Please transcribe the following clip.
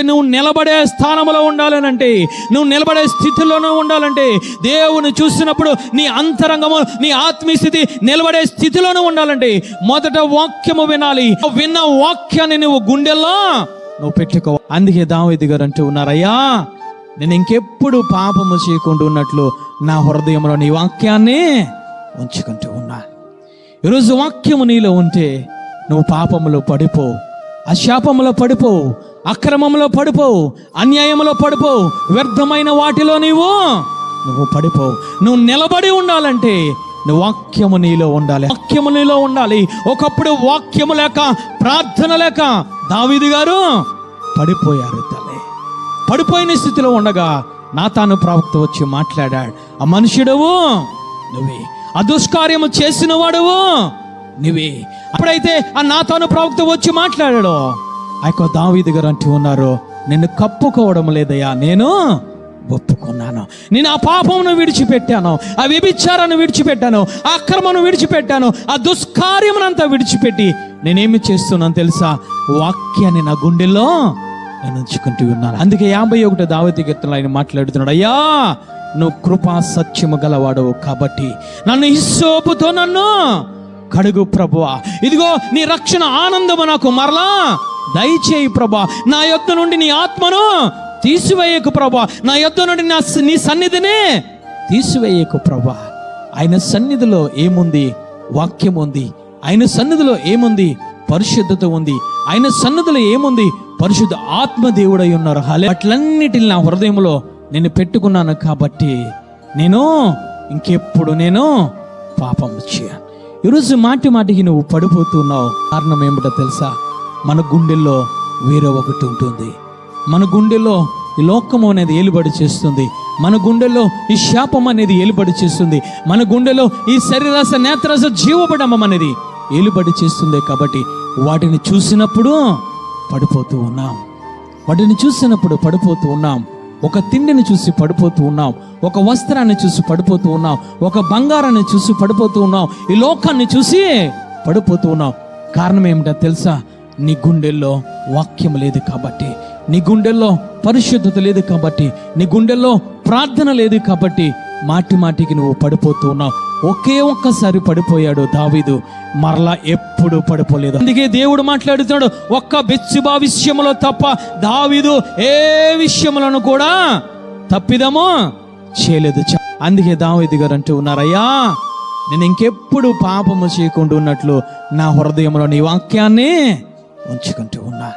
నువ్వు నిలబడే స్థానంలో ఉండాలనంటే, నువ్వు నిలబడే స్థితిలోనూ ఉండాలంటే, దేవుని చూసినప్పుడు నీ అంతరంగము, నీ ఆత్మీయ స్థితి నిలబడే స్థితిలోనూ ఉండాలంటే మొదట వాక్యము వినాలి. విన్న వాక్యాన్ని నువ్వు గుండెల్లో నువ్వు పెట్టుకో. అందుకే దావీదు గారు అంటూ ఉన్నారయ్యా, నేను ఇంకెప్పుడు పాపము చేయకుండా ఉన్నట్లు నా హృదయంలో నీ వాక్యాన్ని ఉంచుకుంటూ ఉన్నా. ఈరోజు వాక్యము నీలో ఉంటే నువ్వు పాపములో పడిపోవు, అశాపములో పడిపోవు, అక్రమంలో పడిపోవు, అన్యాయంలో పడిపోవు, వ్యర్థమైన వాటిలో నువ్వు పడిపోవు. నువ్వు నిలబడి ఉండాలంటే నువ్వు వాక్యము నీలో ఉండాలి, వాక్యము నీలో ఉండాలి. ఒకప్పుడు వాక్యము లేక, ప్రార్థన లేక దావీదు గారు పడిపోయారు. తల్లి పడిపోయిన స్థితిలో ఉండగా నాతాను ప్రవక్త వచ్చి మాట్లాడాడు, ఆ మనుషుడవు నువ్వే, ఆ దుష్కార్యము చేసిన వాడువు నువ్వే. అప్పుడైతే ఆ నాతాను ప్రవక్త వచ్చి మాట్లాడాడు, ఆ యొక్క దావీదు గారు అంటూ ఉన్నారు, నిన్ను కప్పుకోవడం లేదయ్యా, నేను ఒప్పుకున్నాను. నేను ఆ పాపమును విడిచిపెట్టాను, ఆ వ్యభిచారాన్ని విడిచిపెట్టాను, ఆ అక్రమను విడిచిపెట్టాను, ఆ దుష్కార్యమునంతా విడిచిపెట్టి నేనేమి చేస్తున్నాను తెలుసా? వాక్యాన్ని నా గుండెల్లో నేను ఉంచుకుంటూ ఉన్నాను. అందుకే 51 దావీదు కీర్తనలో ఆయన మాట్లాడుతున్నాడు, అయ్యా నువ్వు కృపా సత్యము గలవాడవు కాబట్టి నన్ను హిస్సోపుతో నన్ను కడుగు ప్రభువా. ఇదిగో నీ రక్షణ ఆనందము నాకు మరలా దయచేయి ప్రభా. నా యొద్ద నుండి నీ ఆత్మను తీసివేయకు ప్రభా, నా యొద్ద నుండి నీ సన్నిధిని తీసివేయకు ప్రభా. ఆయన సన్నిధిలో ఏముంది? వాక్యం ఉంది. ఆయన సన్నిధిలో ఏముంది? పరిశుద్ధత ఉంది. ఆయన సన్నిధిలో ఏముంది? పరిశుద్ధ ఆత్మదేవుడై ఉన్నారు. అట్లన్నిటిని నా హృదయంలో నేను పెట్టుకున్నాను కాబట్టి నేను ఇంకెప్పుడు నేను పాపం చేయను. ఈరోజు మాటి మాటికి నువ్వు పడిపోతున్నావు. కారణం ఏమిటో తెలుసా? మన గుండెల్లో వేరే ఒకటి ఉంటుంది. మన గుండెల్లో ఈ లోకము అనేది ఏలుబడి చేస్తుంది. మన గుండెల్లో ఈ శాపం అనేది ఏలుబడి చేస్తుంది. మన గుండెలో ఈ శరీరాస నేత్రాస జీవపడమం అనేది ఏలుబడి చేస్తుంది. కాబట్టి వాటిని చూసినప్పుడు పడిపోతూ ఉన్నాం, వాటిని చూసినప్పుడు పడిపోతూ ఉన్నాం. ఒక తిండిని చూసి పడిపోతూ ఉన్నాం, ఒక వస్త్రాన్ని చూసి పడిపోతూ ఉన్నాం, ఒక బంగారాన్ని చూసి పడిపోతూ ఉన్నాం, ఈ లోకాన్ని చూసి పడిపోతూ ఉన్నాం. కారణం ఏమిటో తెలుసా? నీ గుండెల్లో వాక్యం లేదు కాబట్టి, నీ గుండెల్లో పరిశుద్ధత లేదు కాబట్టి, నీ గుండెల్లో ప్రార్థన లేదు కాబట్టి మాటి మాటికి నువ్వు పడిపోతూ ఉన్నావు. ఒకే ఒక్కసారి పడిపోయాడు దావీదు, మరలా ఎప్పుడు పడిపోలేదు. అందుకే దేవుడు మాట్లాడుతున్నాడు, ఒక్క బెత్షెబా విషయంలో తప్ప దావీదు ఏ విషయములను కూడా తప్పిదము చేయలేదు. అందుకే దావీదు గారు అంటూ ఉన్నారయ్యా, నేను ఇంకెప్పుడు పాపము చేయకుండా ఉన్నట్లు నా హృదయంలో నీ వాక్యాన్ని ఉంచుకుంటూ ఉన్నా.